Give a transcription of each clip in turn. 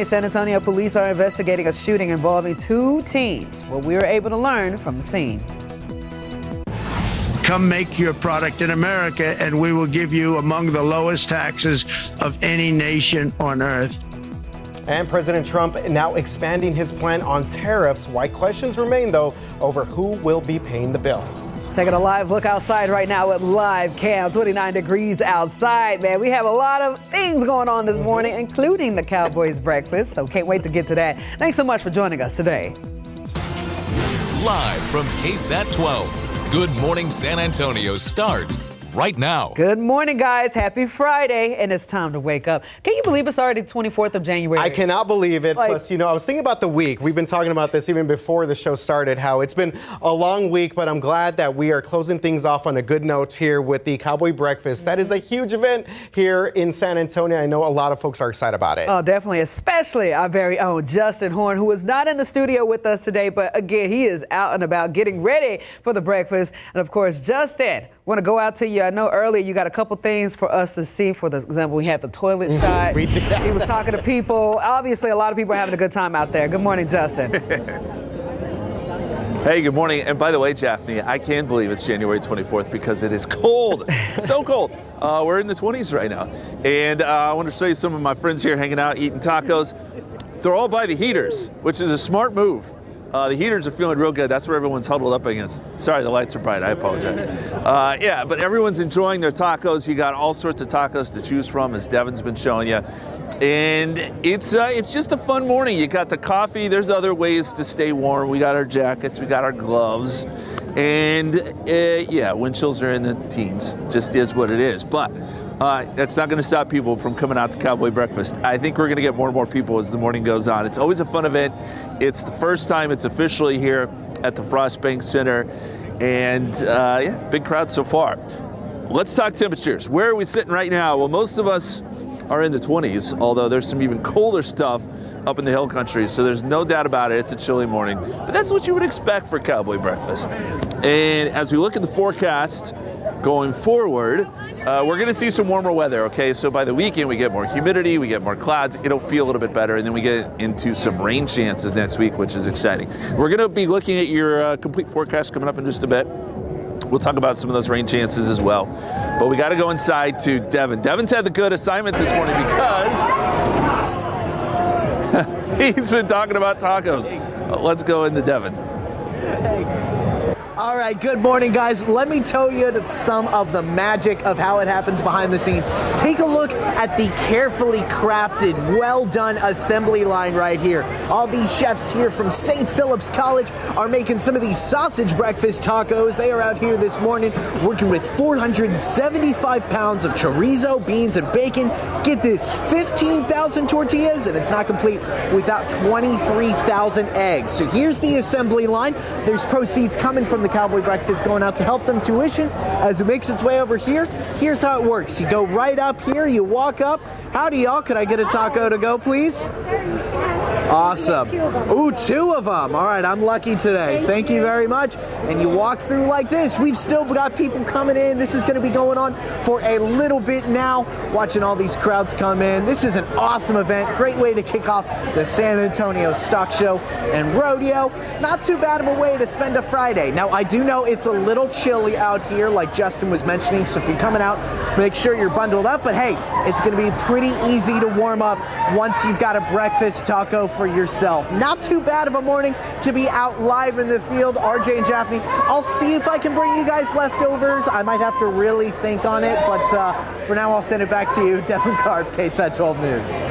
San Antonio police are investigating a shooting involving 2 teens. What we were able to learn from the scene. Come make your product in America, and we will give you among the lowest taxes of any nation on earth. And President Trump now expanding his plan on tariffs. Why questions remain, though, over who will be paying the bill. Taking a live look outside right now with live cam. 29 degrees outside, man. We have a lot of things going on this morning, including the Cowboys Breakfast. So can't wait to get to that. Thanks so much for joining us today. Live from KSAT 12. Good Morning San Antonio starts right now. Good morning, guys. Happy Friday, and it's time to wake up. Can you believe it's already 24th of January? I cannot believe it. Plus, I was thinking about the week. We've been talking about this even before the show started, how it's been a long week, but I'm glad that we are closing things off on a good note here with the Cowboy Breakfast. That is a huge event here in San Antonio. I know a lot of folks are excited about it. Oh, definitely, especially our very own Justin Horn, who is not in the studio with us today, but again, he is out and about getting ready for the breakfast. And of course, Justin, want to go out to you. I know earlier you got a couple things for us to see. For example, we had the toilet shot. We did. He was talking to people. Obviously, a lot of people are having a good time out there. Good morning, Justin. Hey, good morning. And by the way, Japhanie, I can't believe it's January 24th because it is cold. So cold. We're in the 20s right now. And I want to show you some of my friends here hanging out, eating tacos. They're all by the heaters, which is a smart move. The heaters are feeling real good. That's where everyone's huddled up against. Sorry, the lights are bright. I apologize. Yeah, but everyone's enjoying their tacos. You got all sorts of tacos to choose from, as Devin's been showing you. And it's just a fun morning. You got the coffee. There's other ways to stay warm. We got our jackets. We got our gloves. And yeah, wind chills are in the teens. Just is what it is. But that's not going to stop people from coming out to Cowboy Breakfast. I think we're going to get more and more people as the morning goes on. It's always a fun event. It's the first time it's officially here at the Frost Bank Center. And yeah, big crowd so far. Let's talk temperatures. Where are we sitting right now? Well, most of us are in the 20s, although there's some even colder stuff up in the hill country. So there's no doubt about it. It's a chilly morning. But that's what you would expect for Cowboy Breakfast. And as we look at the forecast going forward, we're going to see some warmer weather, okay? So by the weekend, we get more humidity, we get more clouds, it'll feel a little bit better, and then we get into some rain chances next week, which is exciting. We're going to be looking at your complete forecast coming up in just a bit. We'll talk about some of those rain chances as well. But we got to go inside to Devin. Devin's had the good assignment this morning because he's been talking about tacos. Let's go into Devin. All right, good morning, guys. Let me tell you some of the magic of how it happens behind the scenes. Take a look at the carefully crafted, well-done assembly line right here. All these chefs here from St. Philip's College are making some of these sausage breakfast tacos. They are out here this morning working with 475 pounds of chorizo, beans, and bacon. Get this, 15,000 tortillas, and it's not complete without 23,000 eggs. So here's the assembly line. There's proceeds coming from the Cowboy Breakfast going out to help them tuition as it makes its way over here. Here's how it works. You go right up here, you walk up. Howdy, y'all. Could I get a taco to go, please? Awesome. Ooh, 2 of them. All right, I'm lucky today. Thank you very much. And you walk through like this. We've still got people coming in. This is going to be going on for a little bit now, watching all these crowds come in. This is an awesome event. Great way to kick off the San Antonio Stock Show and Rodeo. Not too bad of a way to spend a Friday. Now, I do know it's a little chilly out here, like Justin was mentioning, so if you're coming out, make sure you're bundled up. But hey, it's going to be pretty easy to warm up once you've got a breakfast taco for yourself. Not too bad of a morning to be out live in the field. RJ and Japhanie, I'll see if I can bring you guys leftovers. I might have to really think on it, but for now I'll send it back to you. Devin Karp, KSAT 12 News.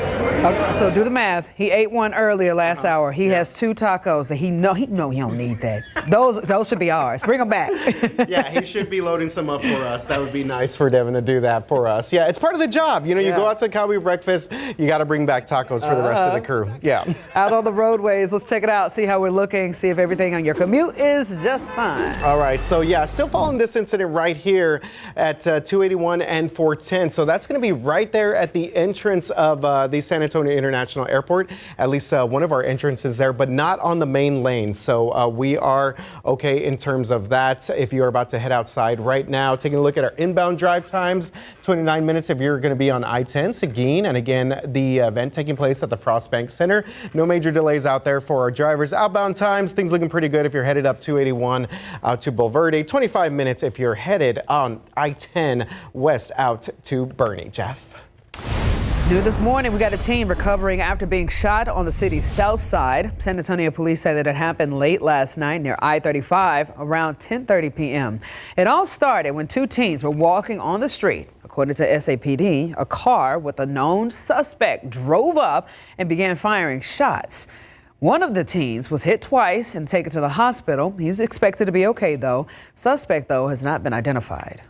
Okay, so do the math. He ate one earlier last hour. He has 2 tacos that he know he don't need that. Those should be ours. Bring them back. Yeah, he should be loading some up for us. That would be nice for Devin to do that for us. Yeah, it's part of the job. You know, you go out to the Cowboy Breakfast, you got to bring back tacos for the rest of the crew. Yeah. Out on the roadways. Let's check it out, see how we're looking, see if everything on your commute is just fine. All right, so yeah, still following this incident right here at 281 and 410. So that's going to be right there at the entrance of the San Antonio Antonio International Airport, at least one of our entrances there, but not on the main lane. So we are okay in terms of that. If you're about to head outside right now, taking a look at our inbound drive times, 29 minutes if you're going to be on I-10, Seguin, and again, the event taking place at the Frost Bank Center. No major delays out there for our drivers. Outbound times, things looking pretty good if you're headed up 281 out to Bulverde. 25 minutes if you're headed on I-10 west out to Bernie. Jeff. New this morning, we got a teen recovering after being shot on the city's south side. San Antonio police say that it happened late last night near I-35 around 10:30 p.m. It all started when two teens were walking on the street. According to SAPD, a car with a known suspect drove up and began firing shots. One of the teens was hit twice and taken to the hospital. He's expected to be okay, though. Suspect, though, has not been identified.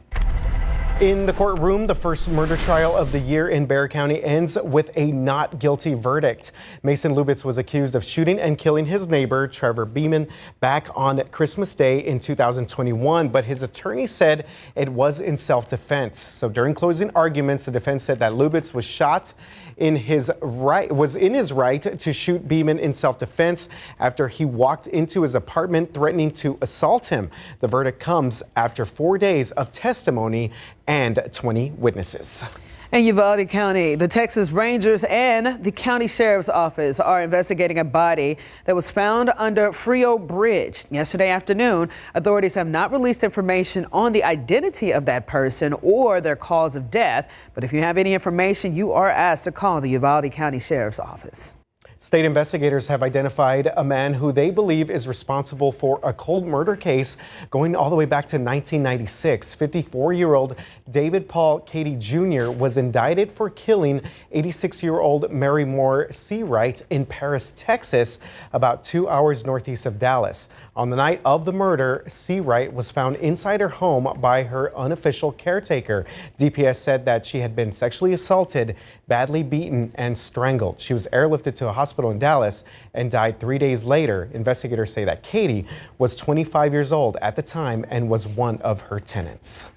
In the courtroom, the first murder trial of the year in Bexar County ends with a not guilty verdict. Mason Lubitz was accused of shooting and killing his neighbor, Trevor Beeman, back on Christmas Day in 2021, but his attorney said it was in self-defense. So during closing arguments, the defense said that Lubitz was in his right to shoot Beeman in self-defense after he walked into his apartment threatening to assault him. The verdict comes after 4 days of testimony and 20 witnesses. In Uvalde County, the Texas Rangers and the county sheriff's office are investigating a body that was found under Frio Bridge yesterday afternoon. Authorities have not released information on the identity of that person or their cause of death. But if you have any information, you are asked to call the Uvalde County Sheriff's Office. State investigators have identified a man who they believe is responsible for a cold murder case going all the way back to 1996. 54-year-old David Paul Cady Jr. was indicted for killing 86-year-old Mary Moore Seawright in Paris, Texas, about 2 hours northeast of Dallas. On the night of the murder, Seawright was found inside her home by her unofficial caretaker. DPS said that she had been sexually assaulted, badly beaten, and strangled. She was airlifted to a hospital in Dallas and died 3 days later. Investigators say that Cady was 25 years old at the time and was one of her tenants.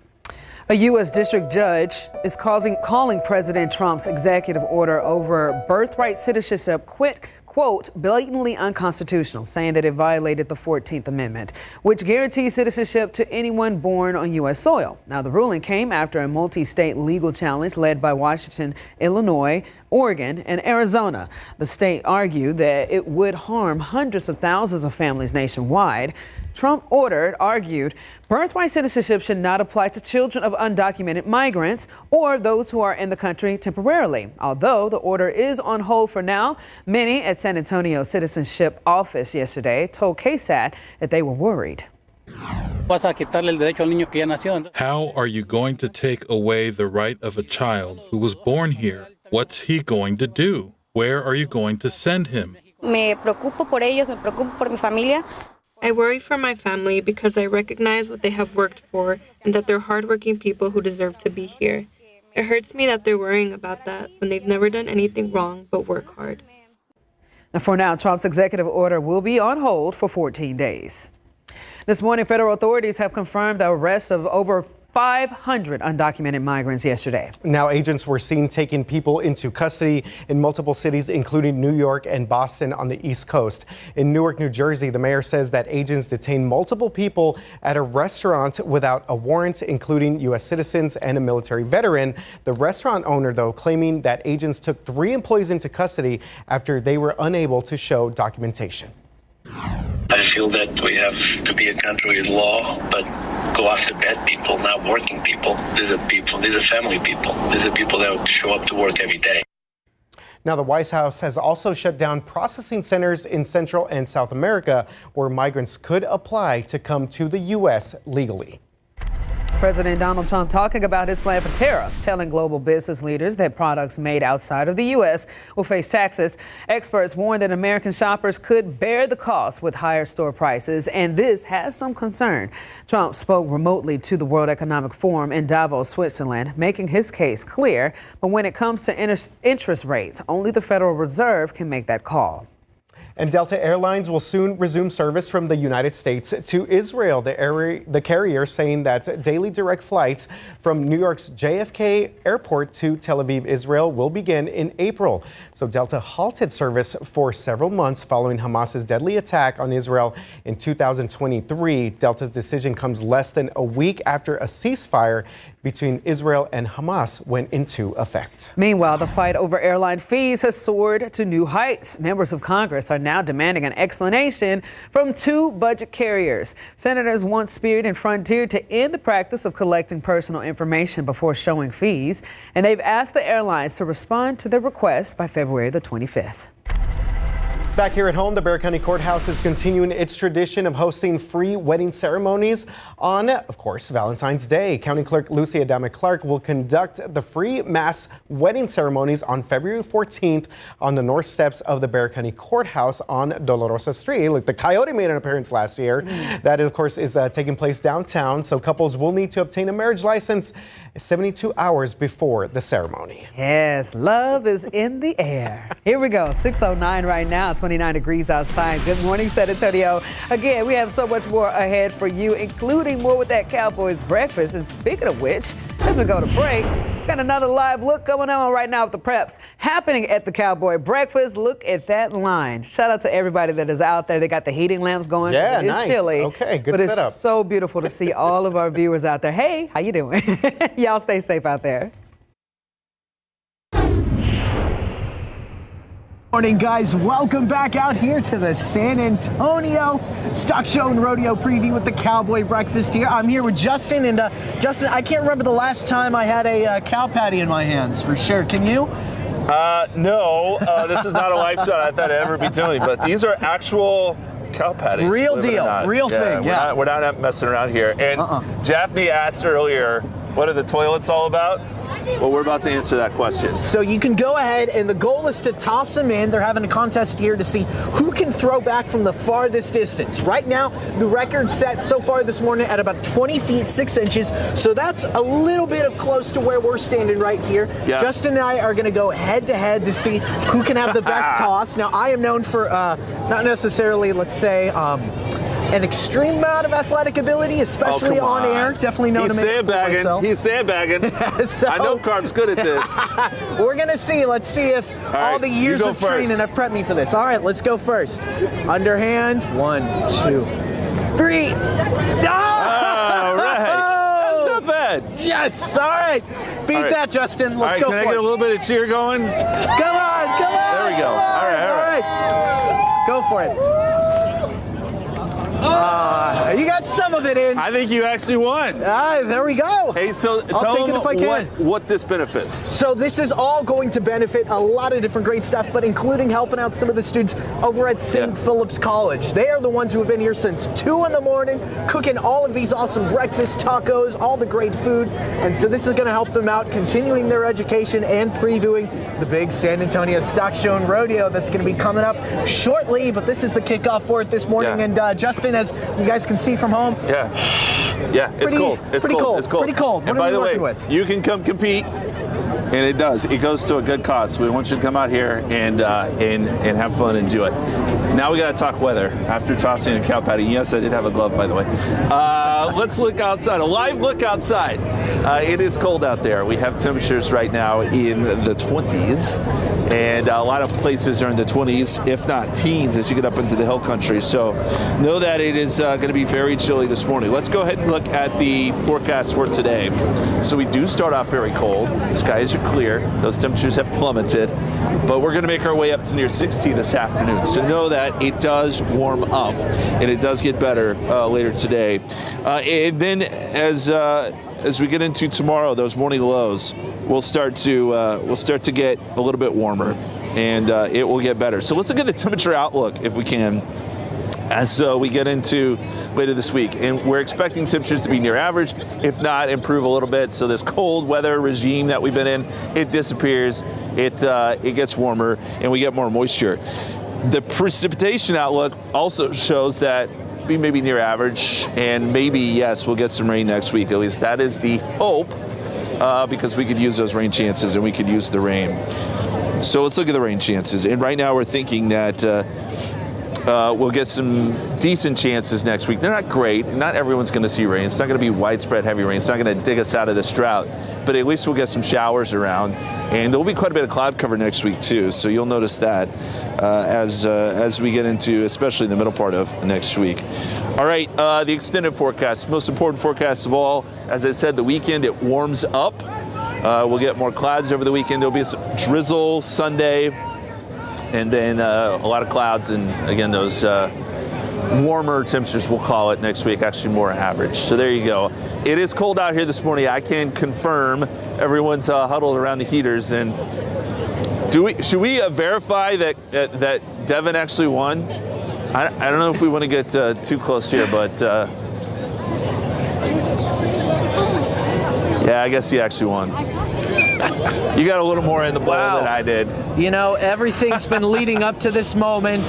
A U.S. district judge is calling President Trump's executive order over birthright citizenship quote, blatantly unconstitutional, saying that it violated the 14th Amendment, which guarantees citizenship to anyone born on U.S. soil. Now, the ruling came after a multi-state legal challenge led by Washington, Illinois, Oregon, and Arizona. The state argued that it would harm hundreds of thousands of families nationwide. Trump argued birthright citizenship should not apply to children of undocumented migrants or those who are in the country temporarily. Although the order is on hold for now, many at San Antonio Citizenship Office yesterday told KSAT that they were worried. How are you going to take away the right of a child who was born here? What's he going to do? Where are you going to send him? I worry for my family because I recognize what they have worked for and that they're hardworking people who deserve to be here. It hurts me that they're worrying about that when they've never done anything wrong but work hard. Now, for now, Trump's executive order will be on hold for 14 days. This morning, federal authorities have confirmed the arrest of over 500 undocumented migrants yesterday. Now, agents were seen taking people into custody in multiple cities, including New York and Boston on the East Coast. In Newark, New Jersey, the mayor says that agents detained multiple people at a restaurant without a warrant, including U.S. citizens and a military veteran. The restaurant owner, though, claiming that agents took 3 employees into custody after they were unable to show documentation. I feel that we have to be a country with law, but go after bad people, not working people. These are family people. These are people that show up to work every day. Now, the White House has also shut down processing centers in Central and South America where migrants could apply to come to the U.S. legally. President Donald Trump talking about his plan for tariffs, telling global business leaders that products made outside of the U.S. will face taxes. Experts warn that American shoppers could bear the cost with higher store prices, and this has some concern. Trump spoke remotely to the World Economic Forum in Davos, Switzerland, making his case clear. But when it comes to interest rates, only the Federal Reserve can make that call. And Delta Airlines will soon resume service from the United States to Israel. The carrier saying that daily direct flights from New York's JFK Airport to Tel Aviv, Israel will begin in April. So Delta halted service for several months following Hamas's deadly attack on Israel in 2023. Delta's decision comes less than a week after a ceasefire between Israel and Hamas went into effect. Meanwhile, the fight over airline fees has soared to new heights. Members of Congress are now demanding an explanation from two budget carriers. Senators want Spirit and Frontier to end the practice of collecting personal information before showing fees, and they've asked the airlines to respond to their request by February the 25th. Back here at home, the Bexar County Courthouse is continuing its tradition of hosting free wedding ceremonies on, of course, Valentine's Day. County Clerk Lucy Adama Clark will conduct the free mass wedding ceremonies on February 14th on the north steps of the Bexar County Courthouse on Dolorosa Street. Look, the Coyote made an appearance last year. That, of course, is taking place downtown, so couples will need to obtain a marriage license 72 hours before the ceremony. Yes, love is in the air. Here we go, 6:09 right now, 29 degrees outside. Good morning, San Antonio. Again, we have so much more ahead for you, including more with that Cowboy Breakfast. And speaking of which, as we go to break, got another live look going on right now with the preps happening at the Cowboy Breakfast. Look at that line. Shout out to everybody that is out there. They got the heating lamps going. Yeah, it's nice. Chilly, okay, good but setup. It's so beautiful to see all of our viewers out there. Hey, how you doing? Y'all stay safe out there. Morning, guys. Welcome back out here to the San Antonio Stock Show and Rodeo preview with the Cowboy Breakfast here. I'm here with Justin, and Justin, I can't remember the last time I had a cow patty in my hands, for sure. Can you? No, this is not a live shot I thought I'd ever be doing, but these are actual cow patties. Real deal, real thing, yeah. We're not messing around here. And Jaffney asked earlier, what are the toilets all about? Well, we're about to answer that question. So you can go ahead, and the goal is to toss them in. They're having a contest here to see who can throw back from the farthest distance. Right now, the record set so far this morning at about 20 feet, 6 inches. So that's a little bit of close to where we're standing right here. Yeah. Justin and I are going to go head to head to see who can have the best toss. Now, I am known for not necessarily, let's say, an extreme amount of athletic ability, especially on air. Definitely known to make it for myself. He's sandbagging. So, I know Carb's good at this. We're going to see. Let's see if all the years of training have prepped me for this. All right, let's go first. Underhand. 1, 2, 3. All right. That's not bad. Yes. All right. Beat that, Justin. Let's go for it. Can I get a little bit of cheer going? Come on. There we go. All right. Go for it. You got some of it in. I think you actually won. There we go. Hey, so I'll take it if I can. What this benefits. So this is all going to benefit a lot of different great stuff, but including helping out some of the students over at St. Philip's College. They are the ones who have been here since 2 in the morning, cooking all of these awesome breakfast tacos, all the great food. And so this is going to help them out, continuing their education and previewing the big San Antonio Stock Show and Rodeo that's going to be coming up shortly. But this is the kickoff for it this morning. And Justin, as you guys can see from home, it's cold. It's cold. It's cold. Pretty cold. And by the way, you can come compete, and it does. It goes to a good cause. So we want you to come out here and have fun and do it. Now we got to talk weather after tossing a cow patty. Yes, I did have a glove, by the way. Let's look outside. A live look outside. It is cold out there. We have temperatures right now in the 20s, and a lot of places are in the 20s, if not teens, as you get up into the hill country. So know that it is going to be very chilly this morning. Let's go ahead and look at the forecast for today. So we do start off very cold. The skies are clear. Those temperatures have plummeted, but we're going to make our way up to near 60 this afternoon. So know that it does warm up, and it does get better later today. And then as we get into tomorrow, those morning lows will start to get a little bit warmer, and it will get better. So let's look at the temperature outlook if we can, as we get into later this week. And we're expecting temperatures to be near average, if not improve a little bit. So this cold weather regime that we've been in, it disappears, it gets warmer, and we get more moisture. The precipitation outlook also shows that we may be near average, and maybe, yes, we'll get some rain next week. At least that is the hope, because we could use those rain chances and we could use the rain. So let's look at the rain chances. And right now we're thinking that we'll get some decent chances next week. They're not great. Not everyone's going to see rain. It's not going to be widespread heavy rain. It's not going to dig us out of this drought. But at least we'll get some showers around. And there will be quite a bit of cloud cover next week, too. So you'll notice that as we get into, especially the middle part of next week. All right, the extended forecast. Most important forecast of all. As I said, the weekend, it warms up. We'll get more clouds over the weekend. There'll be some drizzle Sunday. And then a lot of clouds, and again, those warmer temperatures, we'll call it, next week, actually more average. So there you go. It is cold out here this morning. I can confirm everyone's huddled around the heaters. And should we verify that Devin actually won? I don't know if we want to get too close here, but yeah, I guess he actually won. You got a little more in the bowl than I did. You know, everything's been leading up to this moment.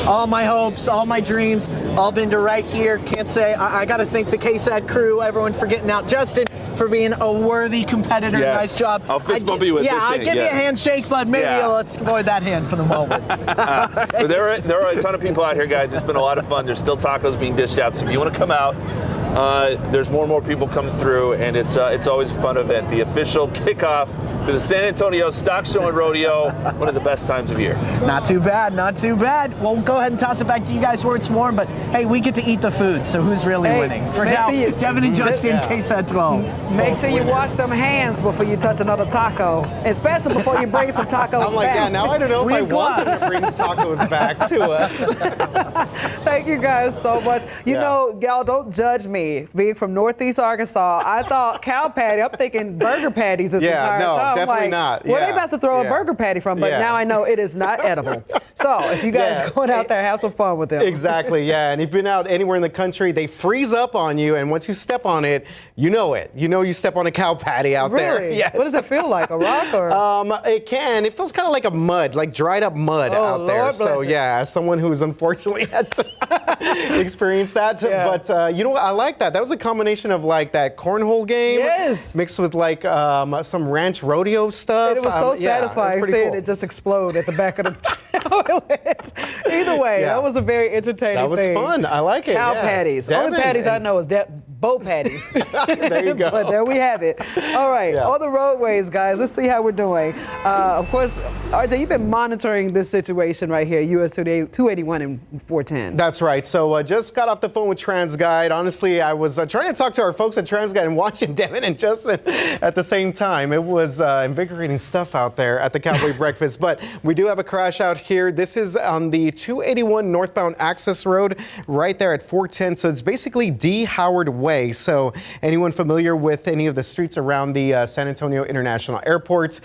All my hopes, all my dreams, all been to right here. Can't say, I got to thank the KSAT crew, everyone for getting out. Justin, for being a worthy competitor. Yes. Nice job. I'll fist bump you with this. Yeah, I'll give you a handshake, but maybe let's avoid that hand for the moment. But there are a ton of people out here, guys. It's been a lot of fun. There's still tacos being dished out. So if you want to come out, there's more and more people coming through, and it's always a fun event. The official kickoff to the San Antonio Stock Show and Rodeo, one of the best times of year. Not too bad, not too bad. We'll go ahead and toss it back to you guys where it's warm, but hey, we get to eat the food, so who's really winning? For now, Devin and Justin, KSAT 12. Make sure you wash them hands before you touch another taco, especially before you bring some tacos I'm like, back. yeah, now I don't know if I want them to bring tacos back to us. Thank you guys so much. You know, y'all don't judge me. Being from Northeast Arkansas, I thought cow patty. I'm thinking burger patties this entire time. Definitely like, not. Where they about to throw a burger patty from? But now I know it is not edible. So if you guys going out there, have some fun with them. Exactly, yeah. And if you've been out anywhere in the country, they freeze up on you, and once you step on it, you know it. You know you step on a cow patty out there. Really? Yes. What does it feel like? A rock or? It can. It feels kind of like a mud, like dried up mud out there. Lord So bless it. yeah, as someone who's unfortunately had to experience that. Yeah. But you know what? I like that. That was a combination of like that cornhole game mixed with like some ranch rodeo stuff. It was so satisfying it was seeing cool. it just explode at the back of the toilet. Either way, that was a very entertaining That was thing. fun. I like it. Cow patties. Only patties I know is bow patties. There you go. But there we have it. All right, on the roadways, guys, let's see how we're doing. Of course, RJ, you've been monitoring this situation right here, US 281 and 410. That's right. So just got off the phone with TransGuide. Honestly, I was trying to talk to our folks at TransGuide and watching Devin and Justin at the same time. It was invigorating stuff out there at the Cowboy Breakfast. But we do have a crash out here. This is on the 281 northbound access road right there at 410. So it's basically D. Howard Way. So anyone familiar with any of the streets around the San Antonio International Airport,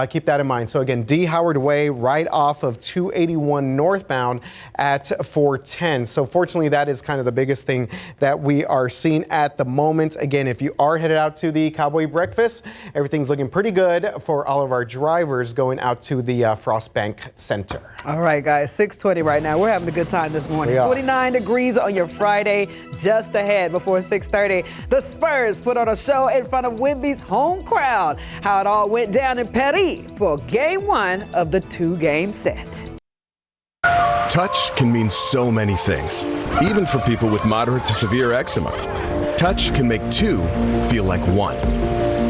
keep that in mind. So again, D. Howard Way right off of 281 northbound at 410. So fortunately, that is kind of the biggest thing that we are seeing at the moment. Again, if you are headed out to the Cowboy Breakfast, everything's looking pretty good for all of our drivers going out to the Frostbank Center. All right, guys, 6:20 right now. We're having a good time this morning. 29 degrees on your Friday, just ahead before 6:30. The Spurs put on a show in front of Wemby's home crowd. How it all went down in Paris for Game 1 of the 2-game set. Touch can mean so many things, even for people with moderate to severe eczema. Touch can make two feel like one,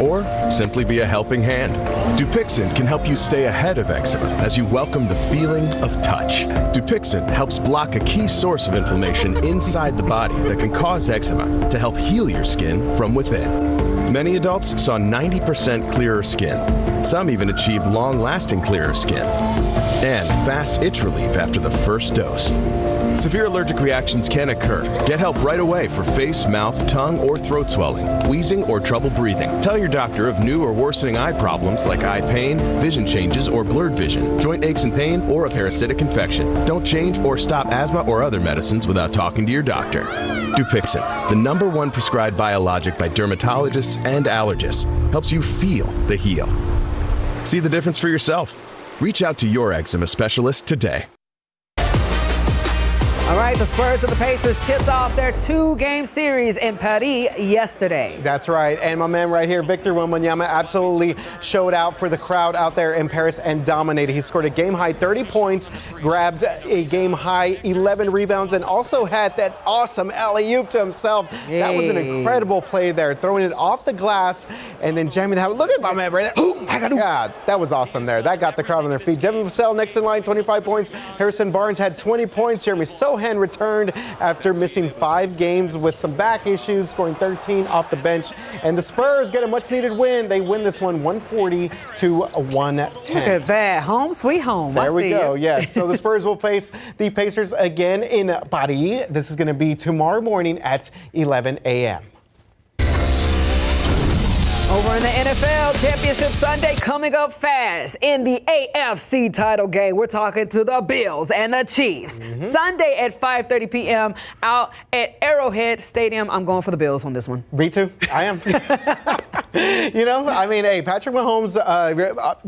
or simply be a helping hand. Dupixent can help you stay ahead of eczema as you welcome the feeling of touch. Dupixent helps block a key source of inflammation inside the body that can cause eczema to help heal your skin from within. Many adults saw 90% clearer skin. Some even achieved long-lasting clearer skin. And fast itch relief after the first dose. Severe allergic reactions can occur. Get help right away for face, mouth, tongue, or throat swelling, wheezing, or trouble breathing. Tell your doctor of new or worsening eye problems like eye pain, vision changes, or blurred vision, joint aches and pain, or a parasitic infection. Don't change or stop asthma or other medicines without talking to your doctor. Dupixent, the #1 prescribed biologic by dermatologists and allergists, helps you feel the heal. See the difference for yourself. Reach out to your eczema specialist today. All right, the Spurs and the Pacers tipped off their 2-game series in Paris yesterday. That's right. And my man right here, Victor Wembanyama, absolutely showed out for the crowd out there in Paris and dominated. He scored a game-high 30 points, grabbed a game-high 11 rebounds, and also had that awesome alley-oop to himself. Hey. That was an incredible play there, throwing it off the glass and then jamming the house. Look at my man right there. God, that was awesome there. That got the crowd on their feet. Devin Vassell next in line, 25 points. Harrison Barnes had 20 points. Jeremy Sohan returned after missing 5 games with some back issues, scoring 13 off the bench. And the Spurs get a much-needed win. They win this one 140 to 110. Look at that. Home sweet home. There we go. Yes. So the Spurs will face the Pacers again in Paris. This is going to be tomorrow morning at 11 a.m. Over in the NFL, Championship Sunday coming up fast. In the AFC title game, we're talking to the Bills and the Chiefs. Sunday at 5:30 p.m. out at Arrowhead Stadium. I'm going for the Bills on this one. Me too. I am. You know, I mean, hey, Patrick Mahomes,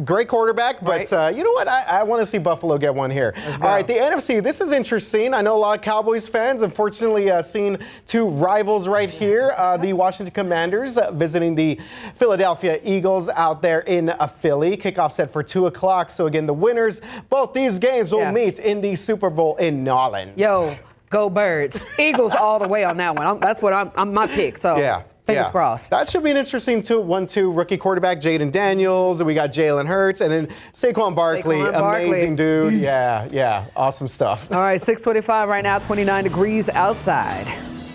great quarterback, but you know what? I want to see Buffalo get one here. All right, the NFC, this is interesting. I know a lot of Cowboys fans, unfortunately, seen 2 rivals right here. The Washington Commanders visiting the Philadelphia Eagles out there in Philly. Kickoff set for 2 o'clock. So again, the winners, both these games will meet in the Super Bowl in New Orleans. Yo, go Birds. Eagles all the way on that one. That's what I'm my pick. So fingers crossed. That should be an interesting 1-2 rookie quarterback, Jaden Daniels, and we got Jalen Hurts, and then Saquon Barkley, amazing dude. Yeah, awesome stuff. All right, 6:25 right now, 29 degrees outside.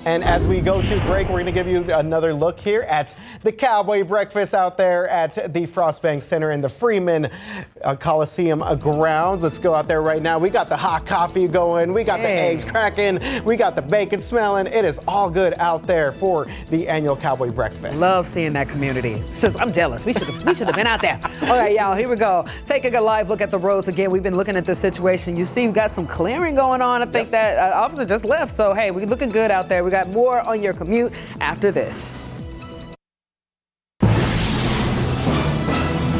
And as we go to break, we're going to give you another look here at the Cowboy Breakfast out there at the Frostbank Center in the Freeman Coliseum grounds. Let's go out there right now. We got the hot coffee going. We got the eggs cracking. We got the bacon smelling. It is all good out there for the annual Cowboy Breakfast. Love seeing that community. I'm jealous. We should have been out there. All right, y'all, here we go. Taking a live look at the roads again. We've been looking at this situation. You see, we've got some clearing going on. I think that officer just left. So, hey, we're looking good out there. We got more on your commute after this.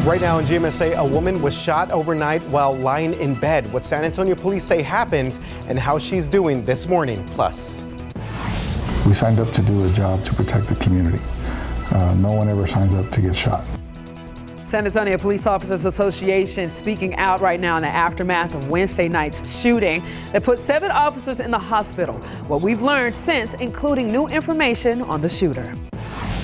Right now in GMSA, a woman was shot overnight while lying in bed. What San Antonio police say happened and how she's doing this morning. Plus, we signed up to do a job to protect the community. No one ever signs up to get shot. San Antonio Police Officers Association speaking out right now in the aftermath of Wednesday night's shooting that put 7 officers in the hospital. What we've learned since, including new information on the shooter.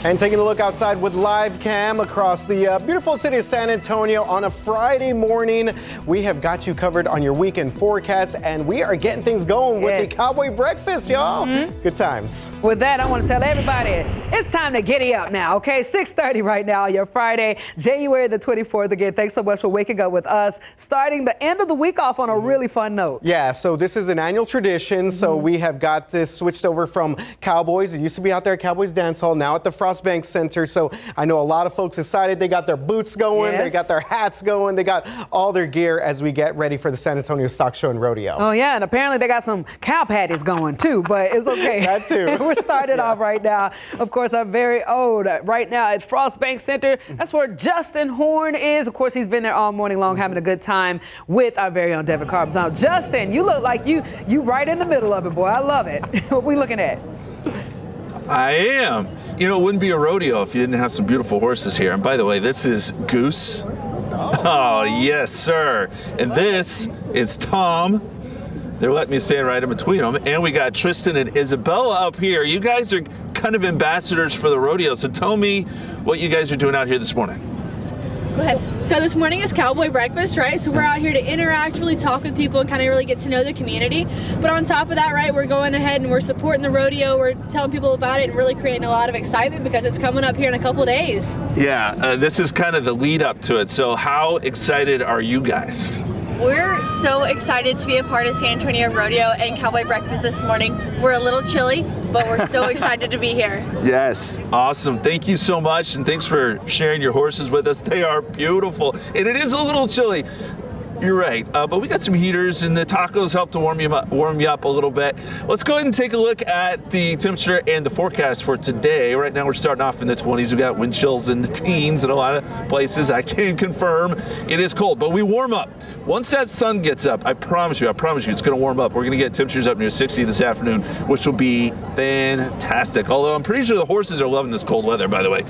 And taking a look outside with live cam across the beautiful city of San Antonio on a Friday morning. We have got you covered on your weekend forecast, and we are getting things going with the Cowboy Breakfast, y'all. Good times. With that, I want to tell everybody, it's time to giddy up now, okay? 6:30 right now, your Friday, January the 24th. Again, thanks so much for waking up with us, starting the end of the week off on a really fun note. Yeah, so this is an annual tradition. So we have got this switched over from Cowboys. It used to be out there at Cowboys Dance Hall, now at the Frostbank Center. So I know a lot of folks excited. They got their boots going, they got their hats going, they got all their gear as we get ready for the San Antonio Stock Show and Rodeo. Oh yeah, and apparently they got some cow patties going too, but it's okay. That too. We're started off right now. Of course, our very own right now at Frostbank Center. That's where Justin Horn is. Of course, he's been there all morning long having a good time with our very own Devin Carp. Now, Justin, you look like you right in the middle of it, boy. I love it. What we looking at? I am. You know, it wouldn't be a rodeo if you didn't have some beautiful horses here. And by the way, this is Goose. Oh, yes, sir. And this is Tom. They're letting me stand right in between them. And we got Tristan and Isabella up here. You guys are kind of ambassadors for the rodeo. So tell me what you guys are doing out here this morning. Go ahead. So this morning is Cowboy Breakfast, right? So we're out here to interact, really talk with people and kind of really get to know the community. But on top of that, right, we're going ahead and we're supporting the rodeo. We're telling people about it and really creating a lot of excitement because it's coming up here in a couple days. Yeah, this is kind of the lead up to it. So how excited are you guys? We're so excited to be a part of San Antonio Rodeo and Cowboy Breakfast this morning. We're a little chilly, but we're so excited to be here. Yes, awesome. Thank you so much, and thanks for sharing your horses with us. They are beautiful, and it is a little chilly. You're right. But we got some heaters, and the tacos help to warm you up a little bit. Let's go ahead and take a look at the temperature and the forecast for today. Right now, we're starting off in the 20s. We got wind chills in the teens in a lot of places. I can confirm it is cold, but we warm up. Once that sun gets up, I promise you, it's going to warm up. We're going to get temperatures up near 60 this afternoon, which will be fantastic. Although I'm pretty sure the horses are loving this cold weather, by the way.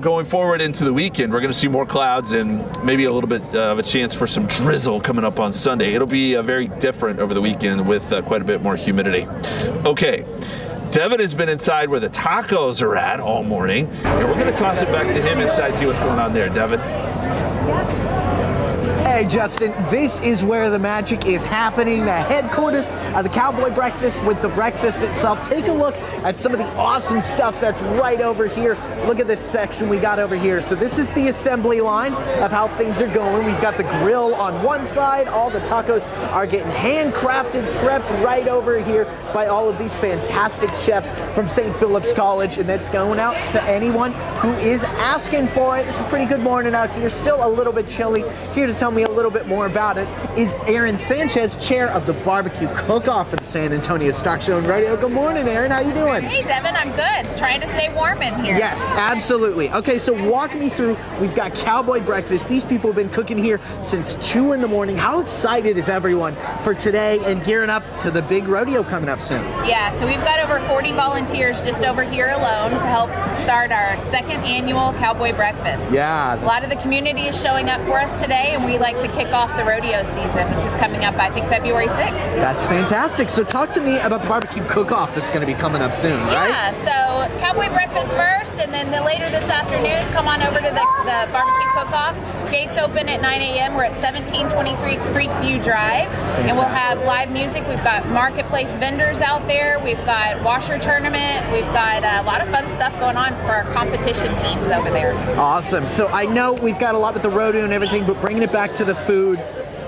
Going forward into the weekend, we're going to see more clouds and maybe a little bit of a chance for some drizzle coming up on Sunday. It'll be very different over the weekend with quite a bit more humidity. Okay. Devin has been inside where the tacos are at all morning, and we're going to toss it back to him inside, see what's going on there. Devin? Hey, Justin, this is where the magic is happening, the headquarters of the Cowboy Breakfast with the breakfast itself. Take a look at some of the awesome stuff that's right over here. Look at this section we got over here. So this is the assembly line of how things are going. We've got the grill on one side. All the tacos are getting handcrafted, prepped right over here by all of these fantastic chefs from St. Philip's College, and that's going out to anyone who is asking for it. It's a pretty good morning out here, still a little bit chilly. Here to tell me a little bit more about it is Aaron Sanchez, chair of the barbecue cook-off at the San Antonio Stock Show and Rodeo. Good morning, Aaron. How you doing? Hey, Devin. I'm good. Trying to stay warm in here. Yes, absolutely. Okay, so walk me through. We've got Cowboy Breakfast. These people have been cooking here since 2 in the morning. How excited is everyone for today and gearing up to the big rodeo coming up soon? Yeah, so we've got over 40 volunteers just over here alone to help start our second annual Cowboy Breakfast. Yeah. A lot of the community is showing up for us today, and we like to kick off the rodeo season, which is coming up, I think, February 6th. That's fantastic. So talk to me about the barbecue cook-off that's going to be coming up soon, right? Yeah, so Cowboy Breakfast first, and then later this afternoon, come on over to the barbecue cook-off. Gates open at 9 a.m. We're at 1723 Creekview Drive, and we'll have live music. We've got marketplace vendors out there. We've got washer tournament. We've got a lot of fun stuff going on for our competition teams over there. Awesome. So I know we've got a lot with the rodeo and everything, but bringing it back to the food,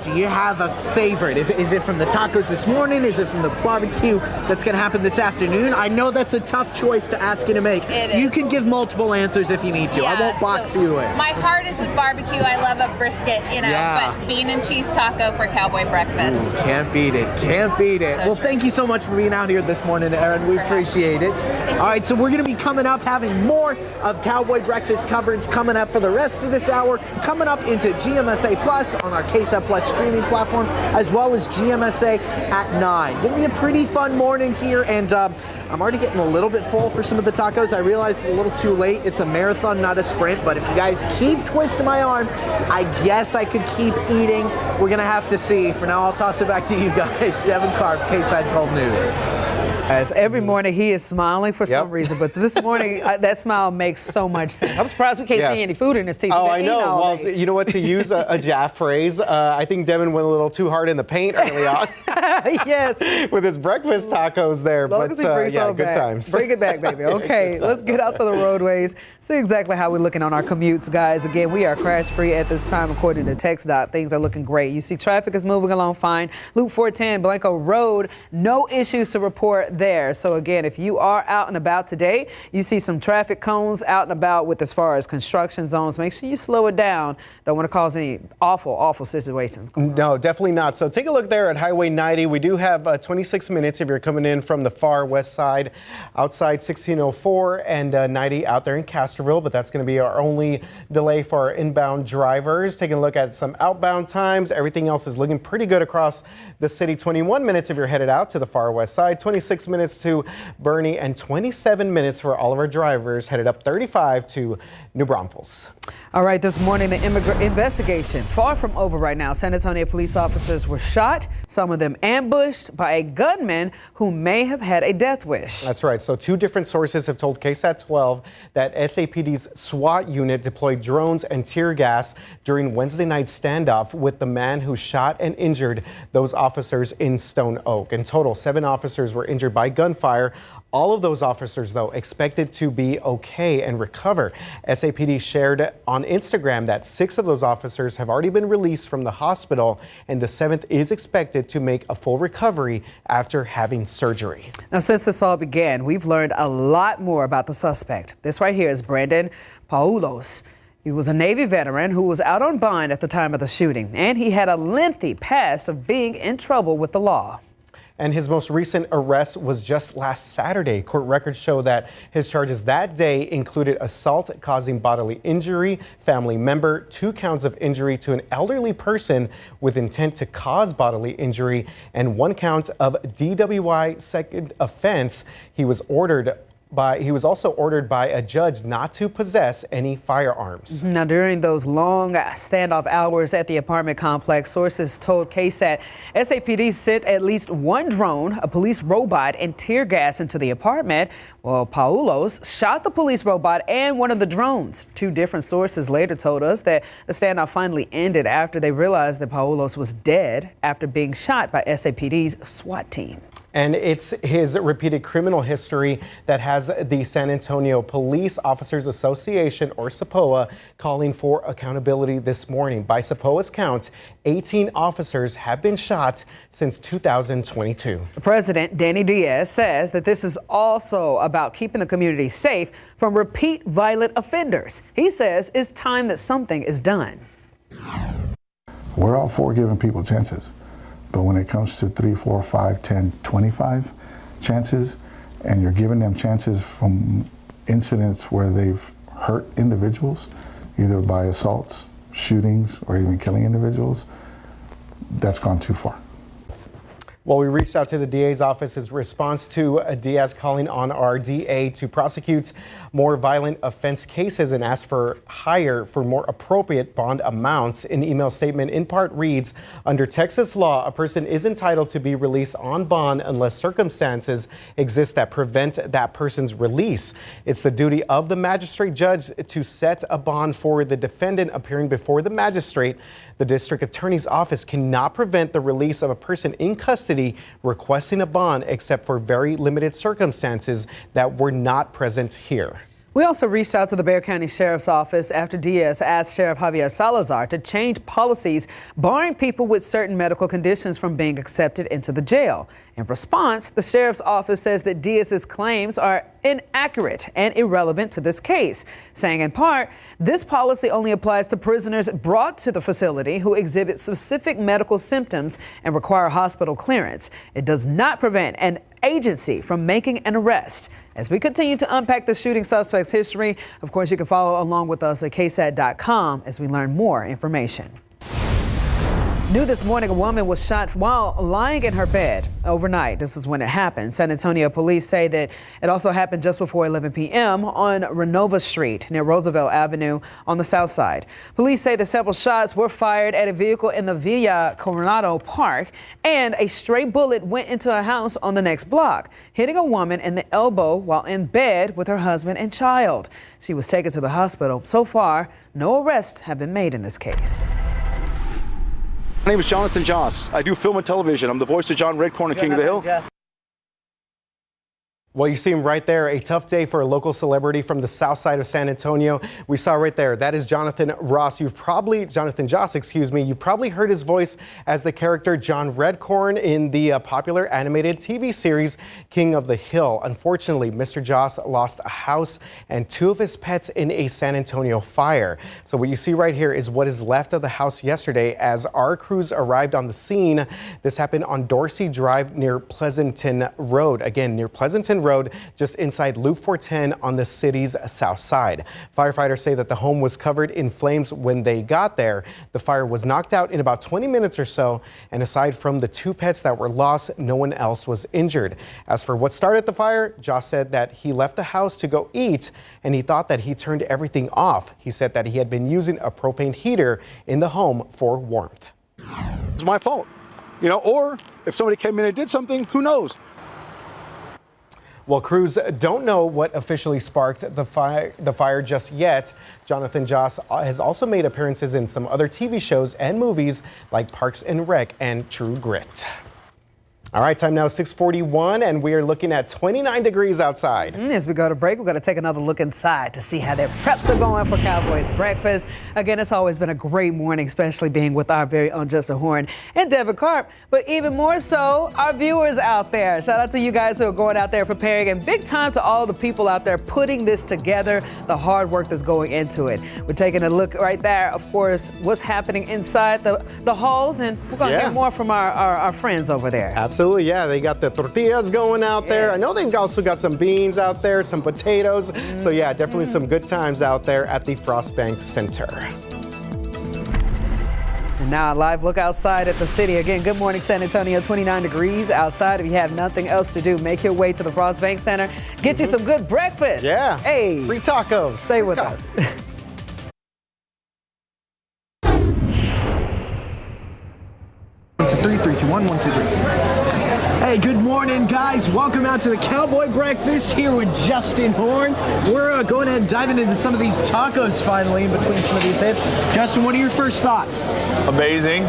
do you have a favorite? Is it from the tacos this morning? Is it from the barbecue that's going to happen this afternoon? I know that's a tough choice to ask you to make. It is. You can give multiple answers if you need to. Yeah, I won't box you in. My heart is with barbecue. I love a brisket, but bean and cheese taco for Cowboy Breakfast. Ooh, can't beat it. Can't beat it. Well, thank you so much for being out here this morning, Aaron. We appreciate it. All right, so we're going to be coming up, having more of Cowboy Breakfast coverage coming up for the rest of this hour, coming up into GMSA Plus on our KSAT Plus streaming platform, as well as GMSA at 9. Going to be a pretty fun morning here, and I'm already getting a little bit full for some of the tacos. I realized a little too late. It's a marathon, not a sprint, but if you guys keep twisting my arm, I guess I could keep eating. We're going to have to see. For now, I'll toss it back to you guys. Devin Karp, KSAT 12 News. As every morning he is smiling for some reason, but this morning that smile makes so much sense. I'm surprised we can't see any food in his teeth. Oh, I know. Well, you know what, to use a Jaff phrase, I think Devin went a little too hard in the paint early on. Yes. With his breakfast tacos there. But yeah, good times. Bring it back, baby. Okay, let's get out to the roadways, see exactly how we're looking on our commutes, guys. Again, we are crash free at this time according to TxDOT. Things are looking great. You see traffic is moving along fine. Loop 410, Blanco Road, no issues to report there. So again, if you are out and about today, you see some traffic cones out and about with as far as construction zones, make sure you slow it down. Don't want to cause any awful situations. No, definitely not. So take a look there at Highway 90. We do have 26 minutes if you're coming in from the far west side, outside 1604 and 90 out there in Castroville, but that's going to be our only delay for our inbound drivers. Taking a look at some outbound times, everything else is looking pretty good across the city. 21 minutes if you're headed out to the far west side, 26 minutes to Bernie, and 27 minutes for all of our drivers headed up 35 to New Braunfels. All right, this morning, the investigation far from over right now. San Antonio police officers were shot, some of them ambushed by a gunman who may have had a death wish. That's right. So 2 different sources have told KSAT 12 that SAPD's SWAT unit deployed drones and tear gas during Wednesday night's standoff with the man who shot and injured those officers in Stone Oak. In total, 7 officers were injured by gunfire. All of those officers, though, expected to be okay and recover. SAPD shared on Instagram that 6 of those officers have already been released from the hospital, and the 7th is expected to make a full recovery after having surgery. Now, since this all began, we've learned a lot more about the suspect. This right here is Brandon Paulos. He was a Navy veteran who was out on bond at the time of the shooting, and he had a lengthy past of being in trouble with the law. And his most recent arrest was just last Saturday. Court records show that his charges that day included assault causing bodily injury, family member, 2 counts of injury to an elderly person with intent to cause bodily injury, and 1 count of DWI second offense. He was also ordered by a judge not to possess any firearms. Now, during those long standoff hours at the apartment complex, sources told KSAT SAPD sent at least 1 drone, a police robot, and tear gas into the apartment. Well, Paulos shot the police robot and one of the drones. 2 different sources later told us that the standoff finally ended after they realized that Paulos was dead after being shot by SAPD's SWAT team. And it's his repeated criminal history that has the San Antonio Police Officers Association, or SAPOA, calling for accountability this morning. By SAPOA's count, 18 officers have been shot since 2022. President Danny Diaz says that this is also about keeping the community safe from repeat violent offenders. He says it's time that something is done. We're all for giving people chances. But when it comes to 3, 4, 5, 10, 25 chances, and you're giving them chances from incidents where they've hurt individuals, either by assaults, shootings, or even killing individuals, that's gone too far. Well, we reached out to the DA's office in response to Diaz calling on our DA to prosecute more violent offense cases and ask for more appropriate bond amounts. An email statement in part reads, under Texas law, a person is entitled to be released on bond unless circumstances exist that prevent that person's release. It's the duty of the magistrate judge to set a bond for the defendant appearing before the magistrate. The district attorney's office cannot prevent the release of a person in custody requesting a bond except for very limited circumstances that were not present here. We also reached out to the Bexar County Sheriff's Office after Diaz asked Sheriff Javier Salazar to change policies barring people with certain medical conditions from being accepted into the jail. In response, the Sheriff's Office says that Diaz's claims are inaccurate and irrelevant to this case, saying in part, this policy only applies to prisoners brought to the facility who exhibit specific medical symptoms and require hospital clearance. It does not prevent an agency from making an arrest. As we continue to unpack the shooting suspect's history, of course, you can follow along with us at KSAT.com as we learn more information. New this morning, a woman was shot while lying in her bed overnight. This is when it happened. San Antonio police say that it also happened just before 11 p.m. on Renova Street near Roosevelt Avenue on the south side. Police say that several shots were fired at a vehicle in the Villa Coronado Park, and a stray bullet went into a house on the next block, hitting a woman in the elbow while in bed with her husband and child. She was taken to the hospital. So far, no arrests have been made in this case. My name is Jonathan Joss. I do film and television. I'm the voice of John Redcorn and King of the Hill. Well, you see him right there. A tough day for a local celebrity from the south side of San Antonio. We saw right there. That is Jonathan Joss, You've probably heard his voice as the character John Redcorn in the popular animated TV series King of the Hill. Unfortunately, Mr. Joss lost a house and 2 of his pets in a San Antonio fire. So what you see right here is what is left of the house yesterday as our crews arrived on the scene. This happened on Dorsey Drive near Pleasanton Road. Again, near Pleasanton Road, just inside Loop 410 on the city's south side. Firefighters say that the home was covered in flames when they got there. The fire was knocked out in about 20 minutes or so, and aside from the 2 pets that were lost, no one else was injured. As for what started the fire, Joss said that he left the house to go eat, and he thought that he turned everything off. He said that he had been using a propane heater in the home for warmth. It's my fault, or if somebody came in and did something, who knows? Well, crews don't know what officially sparked the fire just yet. Jonathan Joss has also made appearances in some other TV shows and movies like Parks and Rec and True Grit. All right, time now 6:41, and we are looking at 29 degrees outside. As we go to break, we're going to take another look inside to see how their preps are going for Cowboys Breakfast. Again, it's always been a great morning, especially being with our very own Justin Horn and Devin Karp, but even more so, our viewers out there. Shout out to you guys who are going out there preparing, and big time to all the people out there putting this together, the hard work that's going into it. We're taking a look right there, of course, what's happening inside the halls, and we're going to hear more from our friends over there. Absolutely, yeah. They got the tortillas going out there. I know they've also got some beans out there, some potatoes. So yeah, definitely some good times out there at the Frostbank Center. And now a live look outside at the city. Again, good morning, San Antonio. 29 degrees outside. If you have nothing else to do, make your way to the Frostbank Center. Get you some good breakfast. Yeah. Hey. Free tacos. Stay with us. 3, 2, 1, 1, 2, 3. Hey, good morning, guys. Welcome out to the Cowboy Breakfast here with Justin Horn. We're going ahead and diving into some of these tacos finally in between some of these hits. Justin, what are your first thoughts? Amazing.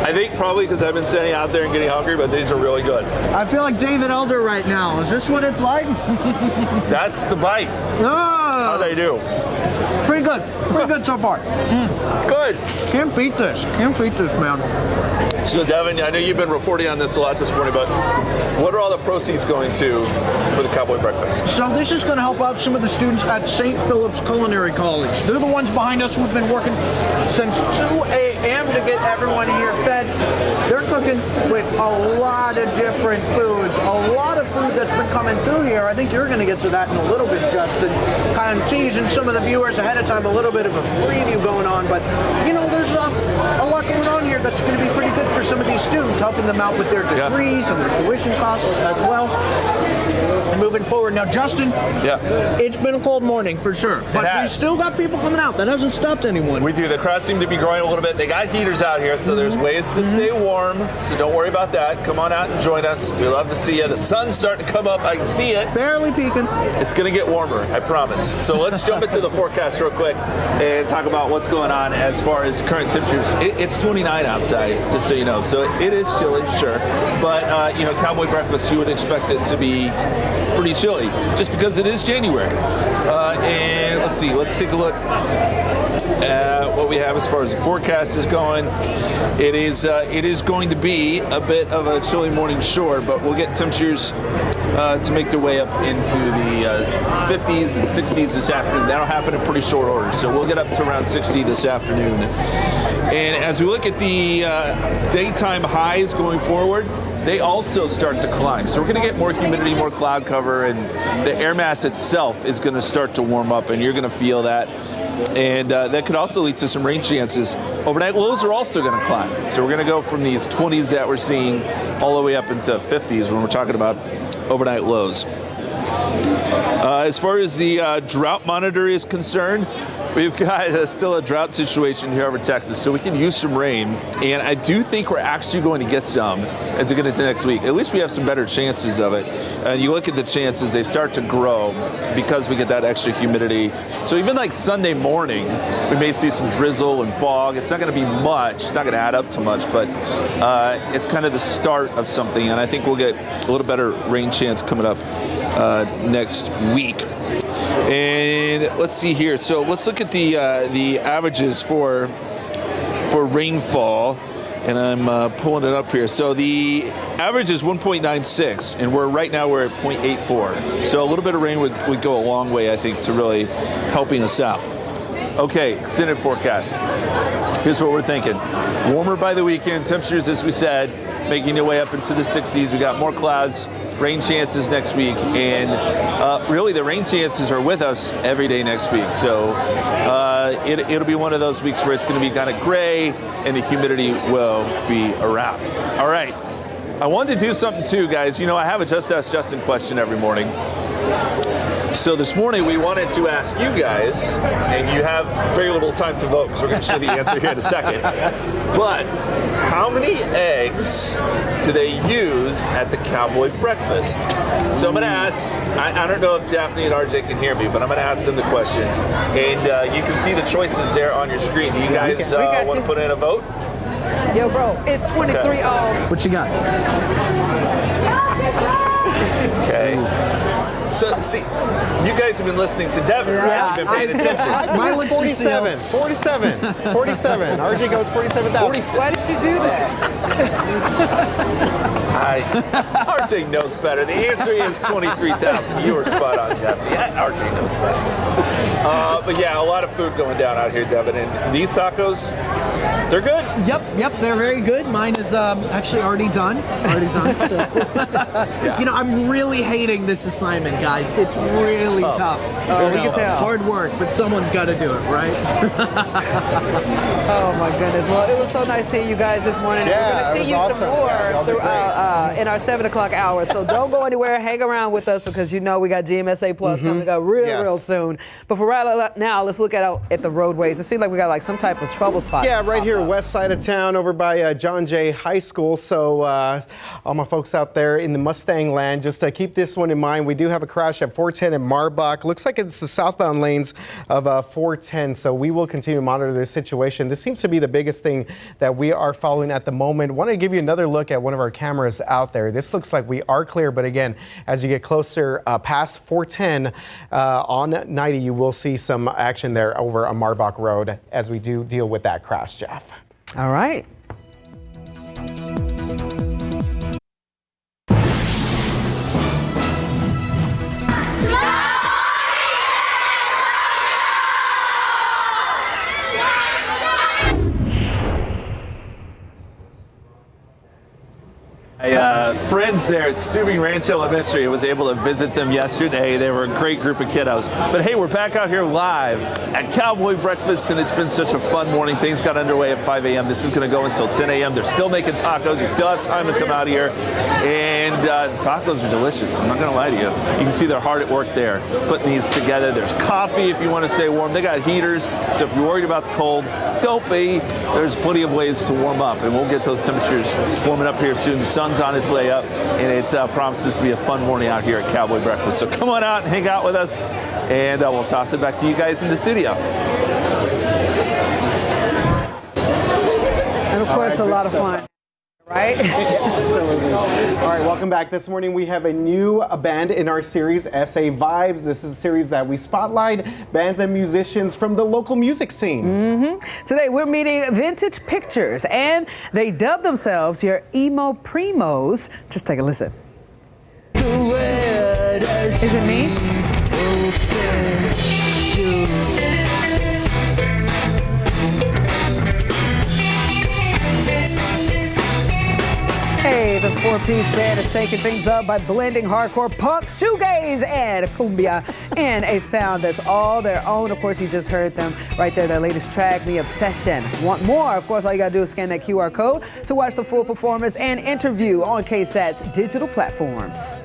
I think probably because I've been standing out there and getting hungry, but these are really good. I feel like David Elder right now. Is this what it's like? That's the bite. Oh. How they do? Pretty good. Pretty good so far. Good. Can't beat this. Can't beat this, man. So, Devin, I know you've been reporting on this a lot this morning, but what are all the proceeds going to for the Cowboy Breakfast? So this is going to help out some of the students at St. Philip's Culinary College. They're the ones behind us who've been working since 2 a.m. to get everyone here fed. They're cooking with a lot of different foods, a lot of food that's been coming through here. I think you're going to get to that in a little bit, Justin. Kind of teasing some of the viewers ahead of time, a little bit of a preview going on. But, you know, there's a lot going on here that's going to be pretty good for some of these students, helping them out with their degrees and their tuition costs as well. And moving forward. Now, Justin, it's been a cold morning for sure, but we still got people coming out. That hasn't stopped anyone. We do. The crowd seem to be growing a little bit. They got heaters out here, so there's ways to stay warm, so don't worry about that. Come on out and join us. We love to see you. The sun's starting to come up. I can see it. Barely peeking. It's going to get warmer, I promise. So let's jump into the forecast real quick and talk about what's going on as far as current temperatures. It's 29 outside, just so you know. So it is chilly, sure. But, you know, Cowboy Breakfast, you would expect it to be pretty chilly just because it is January. And let's see, let's take a look at what we have as far as the forecast is going. It is going to be a bit of a chilly morning, sure, but we'll get temperatures to make their way up into the 50s and 60s this afternoon. That'll happen in pretty short order, so we'll get up to around 60 this afternoon. And as we look at the daytime highs going forward, they also start to climb. So we're going to get more humidity, more cloud cover, and the air mass itself is going to start to warm up, and you're going to feel that. And that could also lead to some rain chances. Overnight lows are also going to climb. So we're going to go from these 20s that we're seeing all the way up into 50s when we're talking about overnight lows. As far as the drought monitor is concerned, we've got still a drought situation here over Texas, so we can use some rain. And I do think we're actually going to get some as we get into next week. At least we have some better chances of it. And you look at the chances, they start to grow because we get that extra humidity. So even like Sunday morning, we may see some drizzle and fog. It's not going to be much. It's not going to add up to much, but it's kind of the start of something. And I think we'll get a little better rain chance coming up next week. And let's see here. So let's look at the averages for rainfall, and I'm pulling it up here. So the average is 1.96, and right now we're at 0.84. So a little bit of rain would go a long way, I think, to really helping us out. Okay, extended forecast. Here's what we're thinking. Warmer by the weekend. Temperatures, as we said, making their way up into the 60s. We got more clouds. Rain chances next week, and really the rain chances are with us every day next week. So it'll be one of those weeks where it's going to be kind of gray and the humidity will be around. All right. I wanted to do something too, guys. You know, I have a Just Ask Justin question every morning. So this morning we wanted to ask you guys, and you have very little time to vote because we're going to show the answer here in a second, but how many eggs do they use at the Cowboy Breakfast? So I'm going to ask, I don't know if Daphne and RJ can hear me, but I'm going to ask them the question. And you can see the choices there on your screen. Do you guys want to put in a vote? Yo, bro, it's 23 all. What you got? Okay. So, see, you guys have been listening to Devin, right? You've been paying attention. Mine looks 47. 47. 47. RJ goes 47,000. Why did you do that? RJ knows better. The answer is 23,000. You were spot on, Jeff. Yeah, RJ knows that. But yeah, a lot of food going down out here, Devin. And these tacos, they're good. Yep, they're very good. Mine is actually already done. So. Yeah. You know, I'm really hating this assignment, guys. It's really tough. We can tell. Hard work, but someone's got to do it, right? Oh my goodness. Well, it was so nice seeing you guys this morning. Yeah, We're going to see you awesome. some more Y'all did in our 7 o'clock hour. So don't go anywhere. Hang around with us because you know we got GMSA Plus coming up real soon. But for right now, let's look at the roadways. It seems like we got like some type of trouble spot. Yeah, right here, west side of town, over by John Jay High School. So all my folks out there in the Mustang land, just keep this one in mind. We do have a crash at 410 in Marbach. Looks like it's the southbound lanes of 410. So we will continue to monitor this situation. This seems to be the biggest thing that we are following at the moment. Want to give you another look at one of our cameras out there. This looks like we are clear, but again, as you get closer past 410 on 90, you will see some action there over on Marbach Road as we do deal with that crash, Jeff. All right. Friends there at Stubing Ranch Elementary. I was able to visit them yesterday. They were a great group of kiddos. But hey, we're back out here live at Cowboy Breakfast, and it's been such a fun morning. Things got underway at 5 a.m. This is going to go until 10 a.m. They're still making tacos. You still have time to come out here. And tacos are delicious. I'm not going to lie to you. You can see they're hard at work there, putting these together. There's coffee if you want to stay warm. They got heaters, so if you're worried about the cold, don't be. There's plenty of ways to warm up, and we'll get those temperatures warming up here soon. The sun's on its way up, and it promises to be a fun morning out here at Cowboy Breakfast. So come on out and hang out with us, and we'll toss it back to you guys in the studio. And of course, a lot of fun. Right? Absolutely. All right, welcome back. This morning we have a new band in our series, SA Vibes. This is a series that we spotlight bands and musicians from the local music scene. Today we're meeting Vintage Pictures, and they dub themselves your emo primos. Just take a listen. Is it me? Hey, this four-piece band is shaking things up by blending hardcore punk, shoegaze, and cumbia in a sound that's all their own. Of course, you just heard them right there, their latest track, The Obsession. Want more? Of course, all you gotta do is scan that QR code to watch the full performance and interview on KSAT's digital platforms.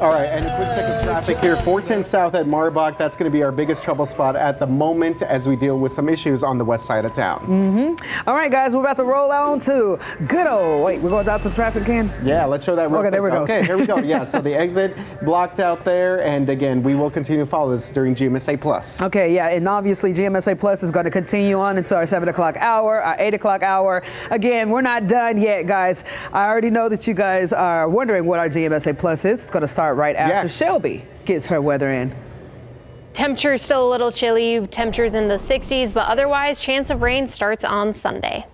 All right, and a quick check of traffic here. 410 South at Marbach. That's going to be our biggest trouble spot at the moment as we deal with some issues on the west side of town. All right, guys, we're about to roll on to good old, wait, we're going out to traffic again? Yeah, let's show that real Okay, quick. there we go. Okay, here we go. Yeah, so the exit blocked out there. And again, we will continue to follow this during GMSA Plus. Okay, yeah, and obviously GMSA Plus is going to continue on until our 7 o'clock hour, our 8 o'clock hour. Again, we're not done yet, guys. I already know that you guys are wondering what our GMSA Plus is. It's going to start right after Shelby gets her weather in. Temperature's still a little chilly, temperatures in the 60s, but otherwise chance of rain starts on Sunday.